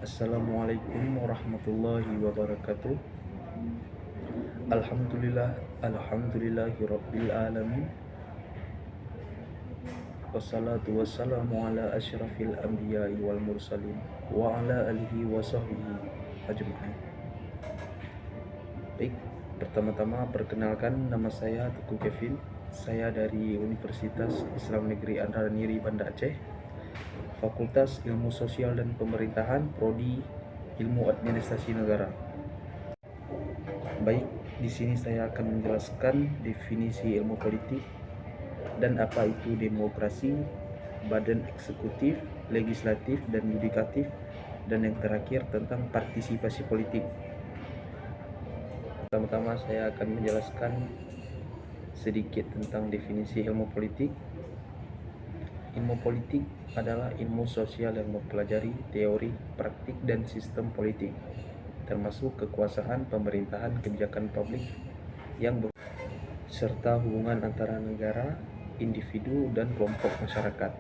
Assalamualaikum warahmatullahi wabarakatuh. Alhamdulillahirabbil alamin. Wassalatu wassalamu ala asyrafil anbiya'i wal mursalin wa ala alihi wa sahbihi ajma'in. Baik, pertama-tama perkenalkan, nama saya Teguh Kevin. Saya dari Universitas Islam Negeri Andra Niri Banda Aceh, Fakultas Ilmu Sosial dan Pemerintahan, Prodi Ilmu Administrasi Negara. Baik, di sini saya akan menjelaskan definisi ilmu politik dan apa itu demokrasi, badan eksekutif, legislatif, dan yudikatif, dan yang terakhir tentang partisipasi politik. Pertama-tama saya akan menjelaskan sedikit tentang definisi ilmu politik. Ilmu politik adalah ilmu sosial yang mempelajari teori, praktik, dan sistem politik, termasuk kekuasaan, pemerintahan, kebijakan publik yang serta hubungan antara negara, individu, dan kelompok masyarakat.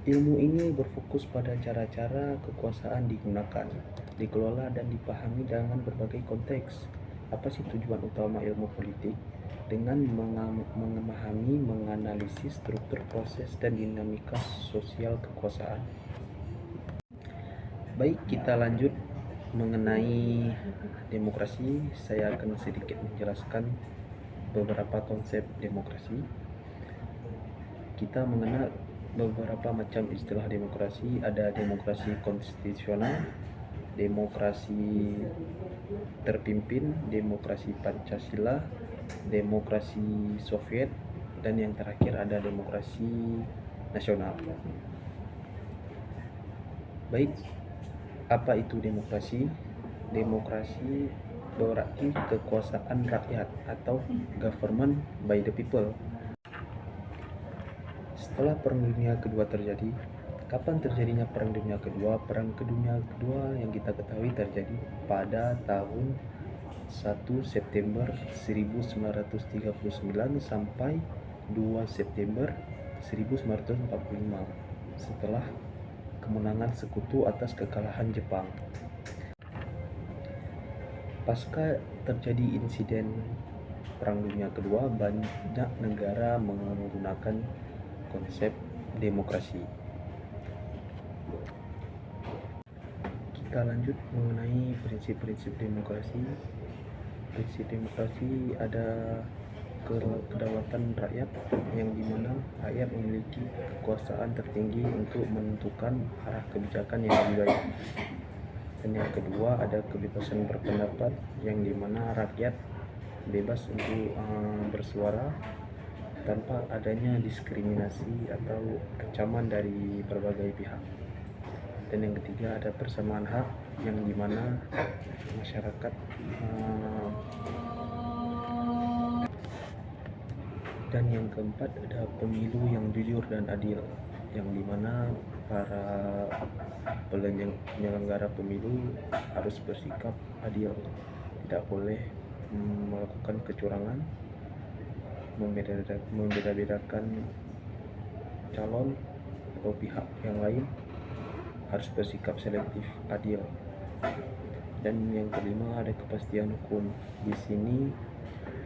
Ilmu ini berfokus pada cara-cara kekuasaan digunakan, dikelola, dan dipahami dengan berbagai konteks. Apa sih tujuan utama ilmu politik? Dengan memahami, menganalisis struktur proses dan dinamika sosial kekuasaan. Baik, kita lanjut mengenai demokrasi. Saya akan sedikit menjelaskan beberapa konsep demokrasi. Kita mengenal beberapa macam istilah demokrasi. Ada demokrasi konstitusional, demokrasi terpimpin, demokrasi Pancasila, demokrasi Soviet, dan yang terakhir ada demokrasi nasional. Baik, apa itu demokrasi? Demokrasi berarti kekuasaan rakyat atau government by the people. Setelah Perang Dunia Kedua terjadi, kapan terjadinya Perang Dunia Kedua? Perang Dunia Kedua yang kita ketahui terjadi pada tahun 1 September 1939 sampai 2 September 1945 setelah kemenangan sekutu atas kekalahan Jepang. Pasca terjadi insiden Perang Dunia Kedua, banyak negara menggunakan konsep demokrasi. Kita lanjut mengenai prinsip-prinsip demokrasi. Prinsip demokrasi ada kedaulatan rakyat, yang dimana rakyat memiliki kekuasaan tertinggi untuk menentukan arah kebijakan yang lebih baik. Dan yang kedua ada kebebasan berpendapat, yang dimana rakyat bebas untuk bersuara tanpa adanya diskriminasi atau ancaman dari berbagai pihak. Dan yang ketiga ada persamaan hak, yang dimana masyarakat dan yang keempat ada pemilu yang jujur dan adil, yang dimana para penyelenggara pemilu harus bersikap adil, tidak boleh melakukan kecurangan, membeda-bedakan calon atau pihak yang lain, harus bersikap selektif, adil. Dan yang kelima ada kepastian hukum. Di sini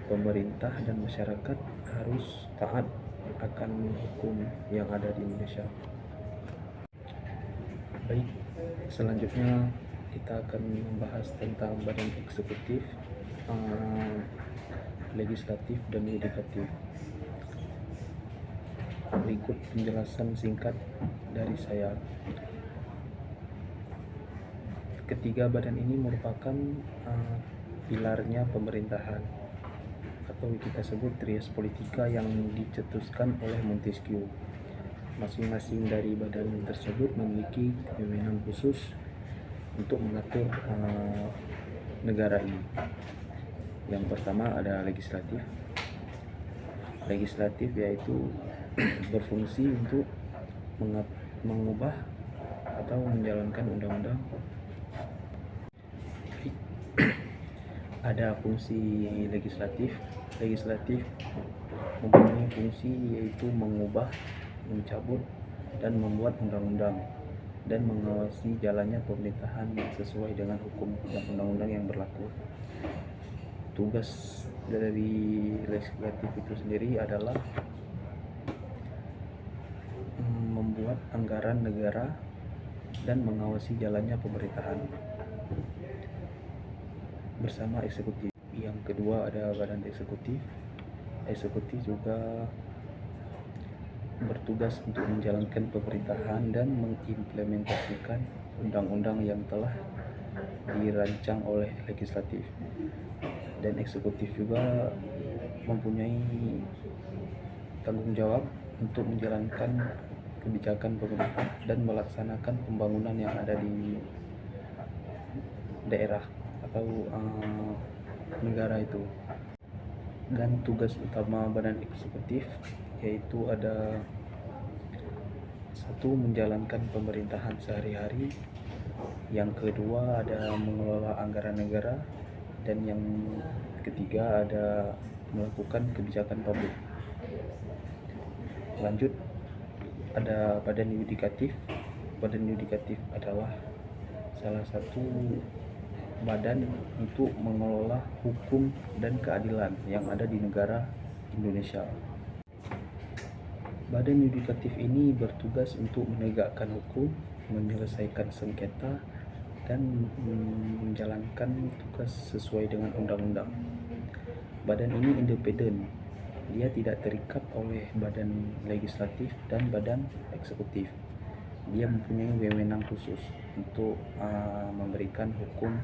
pemerintah dan masyarakat harus taat akan hukum yang ada di Indonesia. Baik, selanjutnya kita akan membahas tentang badan eksekutif, legislatif, dan yudikatif. Berikut penjelasan singkat dari saya. Ketiga badan ini merupakan pilarnya pemerintahan, atau kita sebut trias politika, yang dicetuskan oleh Montesquieu. Masing-masing dari badan tersebut memiliki kewenangan khusus untuk mengatur negara ini. Yang pertama ada legislatif. Legislatif yaitu berfungsi untuk mengubah atau menjalankan undang-undang. Ada fungsi legislatif. Legislatif mempunyai fungsi yaitu mengubah, mencabut, dan membuat undang-undang. dan mengawasi jalannya pemerintahan yang sesuai dengan hukum dan undang-undang yang berlaku. Tugas dari legislatif itu sendiri adalah membuat anggaran negara dan mengawasi jalannya pemerintahan bersama eksekutif. Yang kedua ada badan eksekutif. Eksekutif juga bertugas untuk menjalankan pemerintahan dan mengimplementasikan undang-undang yang telah dirancang oleh legislatif. Dan eksekutif juga mempunyai tanggung jawab untuk menjalankan kebijakan pemerintah dan melaksanakan pembangunan yang ada di daerah atau negara itu. Dan tugas utama badan eksekutif yaitu ada satu, menjalankan pemerintahan sehari-hari. Yang kedua ada mengelola anggaran negara, dan yang ketiga ada melakukan kebijakan publik. Lanjut, ada badan yudikatif. Badan yudikatif adalah salah satu badan untuk mengelola hukum dan keadilan yang ada di negara Indonesia. Badan yudikatif ini bertugas untuk menegakkan hukum, menyelesaikan sengketa, dan menjalankan tugas sesuai dengan undang-undang. Badan ini independen, dia tidak terikat oleh badan legislatif dan badan eksekutif. Dia mempunyai wewenang khusus untuk memberikan hukum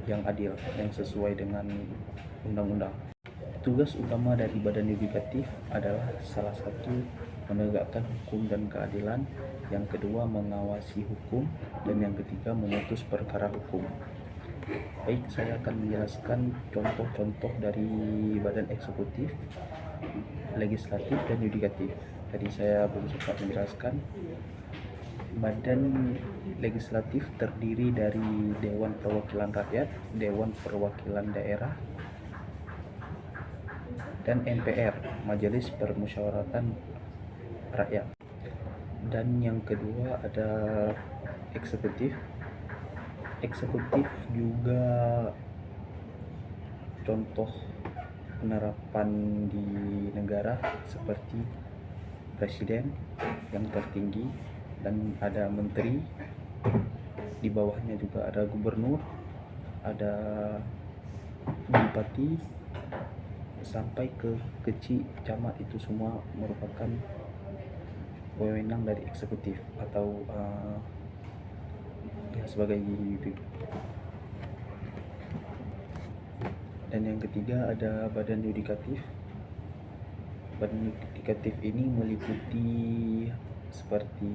yang adil, yang sesuai dengan undang-undang. Tugas utama dari badan yudikatif adalah salah satu menegakkan hukum dan keadilan, yang kedua mengawasi hukum, dan yang ketiga memutus perkara hukum. Baik, saya akan menjelaskan contoh-contoh dari badan eksekutif, legislatif, dan yudikatif. Tadi saya belum sempat menjelaskan. Badan legislatif terdiri dari Dewan Perwakilan Rakyat, Dewan Perwakilan Daerah, dan MPR, Majelis Permusyawaratan Rakyat. Dan yang kedua ada eksekutif. Eksekutif juga contoh penerapan di negara seperti presiden yang tertinggi, dan ada menteri, di bawahnya juga ada gubernur, ada bupati, sampai ke kecil camat. Itu semua merupakan wewenang dari eksekutif atau sebagai. Dan yang ketiga ada badan yudikatif. Badan yudikatif ini meliputi seperti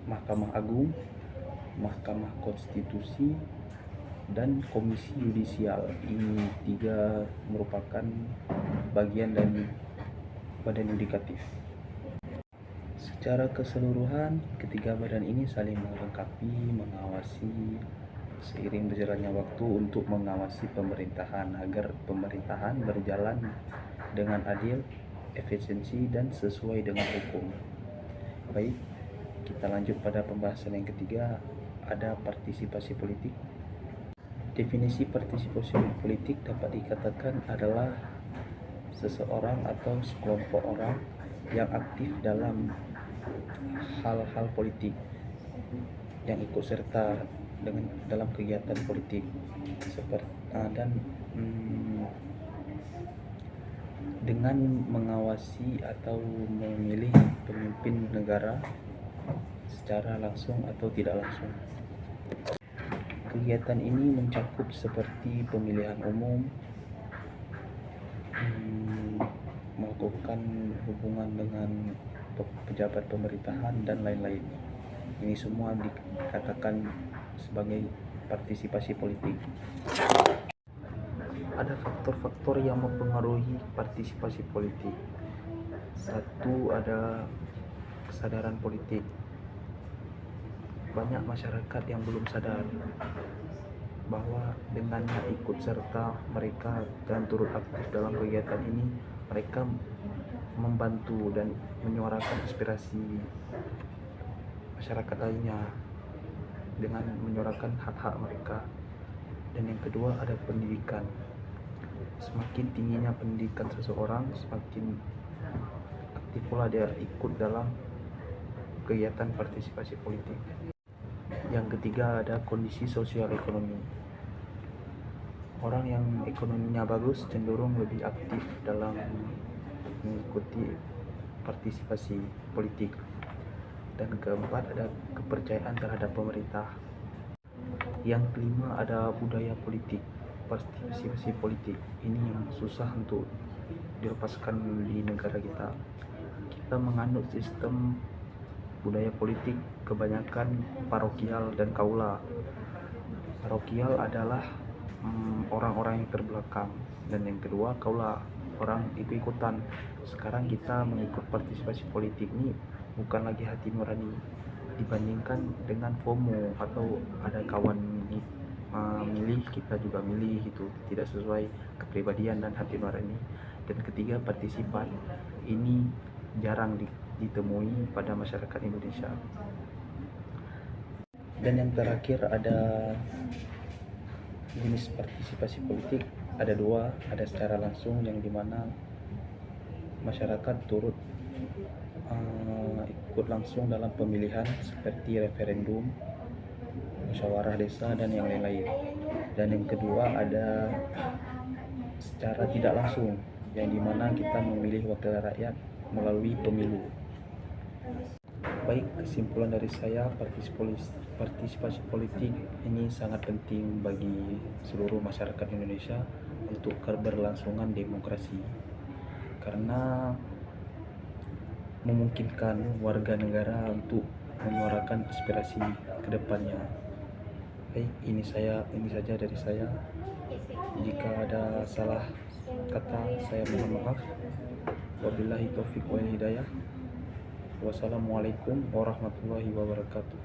Mahkamah Agung, Mahkamah Konstitusi, dan Komisi Yudisial. Ini tiga merupakan bagian dari badan yudikatif. Secara keseluruhan, ketiga badan ini saling melengkapi, mengawasi seiring berjalannya waktu untuk mengawasi pemerintahan agar pemerintahan berjalan dengan adil, efisiensi, dan sesuai dengan hukum. Baik, kita lanjut pada pembahasan yang ketiga, ada partisipasi politik. Definisi partisipasi politik dapat dikatakan adalah seseorang atau sekelompok orang yang aktif dalam hal-hal politik, yang ikut serta dalam kegiatan politik seperti dengan mengawasi atau memilih pemimpin negara secara langsung atau tidak langsung. Kegiatan ini mencakup seperti pemilihan umum, melakukan hubungan dengan pejabat pemerintahan, dan lain-lain. Ini semua dikatakan sebagai partisipasi politik. Ada faktor-faktor yang mempengaruhi partisipasi politik. Satu, ada kesadaran politik. Banyak masyarakat yang belum sadar bahwa dengannya ikut serta mereka dan turut aktif dalam kegiatan ini, mereka membantu dan menyuarakan aspirasi masyarakat lainnya dengan menyuarakan hak-hak mereka. Dan yang kedua ada pendidikan. Semakin tingginya pendidikan seseorang, semakin aktif pula dia ikut dalam kegiatan partisipasi politik. Yang ketiga ada kondisi sosial ekonomi. Orang yang ekonominya bagus cenderung lebih aktif dalam mengikuti partisipasi politik. Dan keempat ada kepercayaan terhadap pemerintah. Yang kelima ada budaya politik, partisipasi politik. Ini yang susah untuk dilepaskan di negara kita. Kita menganut sistem budaya politik kebanyakan parokial dan kaula. Parokial adalah orang-orang yang terbelakang, dan yang kedua kaula, orang ikut-ikutan. Sekarang kita mengikut partisipasi politik ini bukan lagi hati nurani, dibandingkan dengan FOMO atau ada kawan milih kita juga milih, itu tidak sesuai kepribadian dan hati nurani. Dan ketiga partisipan, ini jarang ditemui pada masyarakat Indonesia. Dan yang terakhir ada jenis partisipasi politik, ada dua, ada secara langsung yang dimana masyarakat turut ikut langsung dalam pemilihan seperti referendum, musyawarah desa dan yang lain-lain. Dan yang kedua ada secara tidak langsung yang dimana kita memilih wakil rakyat melalui pemilu. Baik, kesimpulan dari saya, partisipasi politik ini sangat penting bagi seluruh masyarakat Indonesia untuk keberlangsungan demokrasi, karena memungkinkan warga negara untuk menyuarakan aspirasi ke depannya. Baik, ini saja dari saya. Jika ada salah kata, saya mohon maaf. Wabillahi taufiq wal hidayah. Wassalamualaikum warahmatullahi wabarakatuh.